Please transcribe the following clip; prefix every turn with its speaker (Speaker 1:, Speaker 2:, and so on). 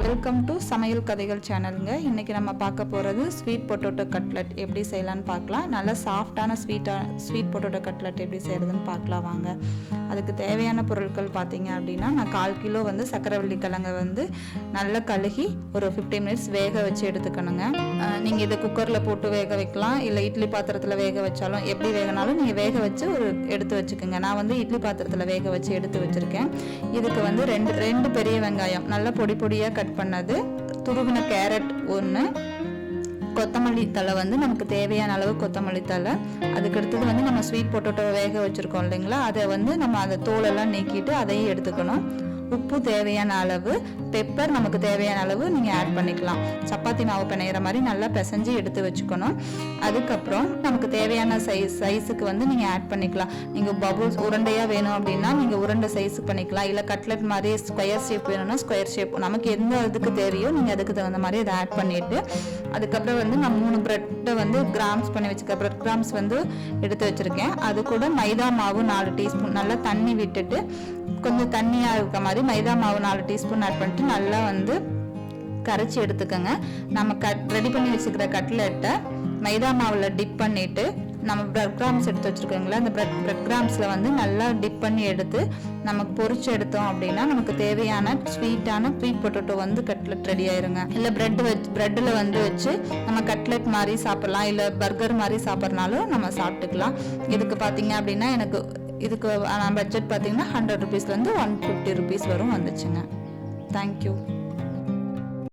Speaker 1: Welcome to சமையல் கதைகள் சேனலுங்க. இன்றைக்கி நம்ம பார்க்க போகிறது ஸ்வீட் பொட்டேட்டோ கட்லெட் எப்படி செய்யலான்னு பார்க்கலாம். நல்லா சாஃப்டான ஸ்வீட் பொட்டேட்டோ கட்லெட் எப்படி செய்கிறதுன்னு பார்க்கலாம் வாங்க. அதுக்கு தேவையான பொருட்கள் பார்த்தீங்க அப்படின்னா, நான் 1/4 கிலோ சக்கரவள்ளி கிழங்கை நல்லா கழுகி ஒரு 15 மினிட்ஸ் வேக வச்சு எடுத்துக்கணுங்க. நீங்கள் இதை குக்கரில் போட்டு வேக வைக்கலாம், இல்லை இட்லி பாத்திரத்தில் வேக வச்சாலும் எப்படி வேகனாலும் நீங்கள் வேக வச்சு எடுத்து வச்சுக்கோங்க. நான் இட்லி பாத்திரத்தில் வேக வச்சு எடுத்து வச்சுருக்கேன். இதுக்கு ரெண்டு பெரிய வெங்காயம் நல்லா பொடி பொடியாக கட் பண்ணது, துருவின கேரட் 1, கொத்தமல்லி தழை நமக்கு தேவையான அளவு கொத்தமல்லி தழை. அதுக்கடுத்தது நம்ம ஸ்வீட் பொட்டேட்டோ வேக வச்சுருக்கோம் இல்லைங்களா, அதை நம்ம அந்த தோலெல்லாம் நீக்கிட்டு அதையும் எடுத்துக்கணும். உப்பு தேவையான அளவு, பெப்பர் நமக்கு தேவையான அளவு நீங்கள் ஆட் பண்ணிக்கலாம். சப்பாத்தி மாவு பிணையிற மாதிரி நல்லா பிசைஞ்சு எடுத்து வச்சுக்கணும். அதுக்கப்புறம் நமக்கு தேவையான சைஸுக்கு நீங்கள் ஆட் பண்ணிக்கலாம். நீங்கள் பபுள்ஸ் உருண்டையாக வேணும் அப்படின்னா நீங்கள் உருண்டை சைஸுக்கு பண்ணிக்கலாம், இல்லை கட்லெட் மாதிரி ஸ்கொயர் ஷேப் வேணும்னா ஸ்கொயர் ஷேப், நமக்கு எந்த இதுக்கு தேவையோ நீங்கள் அதுக்கு தகுந்த மாதிரி அதை ஆட் பண்ணிவிட்டு, அதுக்கப்புறம் நான் 3 ப்ரெட்டை கிராம்ஸ் பண்ணி வச்சுக்க ப்ரெட் கிராம்ஸ் எடுத்து வச்சுருக்கேன். அது கூட மைதா மாவு 4 டீஸ்பூன் நல்லா தண்ணி விட்டுட்டு, கொஞ்சம் தண்ணியாக இருக்க மாதிரி மைதா மாவு 4 டீஸ்பூன் ஆட் பண்ணிட்டு நல்லா கரைச்சி எடுத்துக்கோங்க. நம்ம ரெடி பண்ணி வச்சுக்கிற கட்லெட்டை மைதா மாவில் டிப் பண்ணிவிட்டு, நம்ம ப்ரெட் கிராம்ஸ் எடுத்து வச்சுருக்கோங்களா, அந்த ப்ரெட் கிராம்ஸில் நல்லா டிப் பண்ணி எடுத்து நமக்கு பொரிச்சு எடுத்தோம் அப்படின்னா நமக்கு தேவையான ஸ்வீட் பொட்டேட்டோ கட்லெட் ரெடி ஆயிருங்க. இல்லை ப்ரெட்டில் வச்சு நம்ம கட்லெட் மாதிரி சாப்பிட்லாம், இல்லை பர்கர் மாதிரி சாப்பிட்றனாலும் நம்ம சாப்பிட்டுக்கலாம். இதுக்கு பார்த்தீங்க அப்படின்னா இதுக்கு பட்ஜெட் பார்த்தீங்கன்னா 100 ருபீஸ்லேருந்து 150 ருபீஸ் வரும் வந்துச்சுங்க. தேங்க்யூ.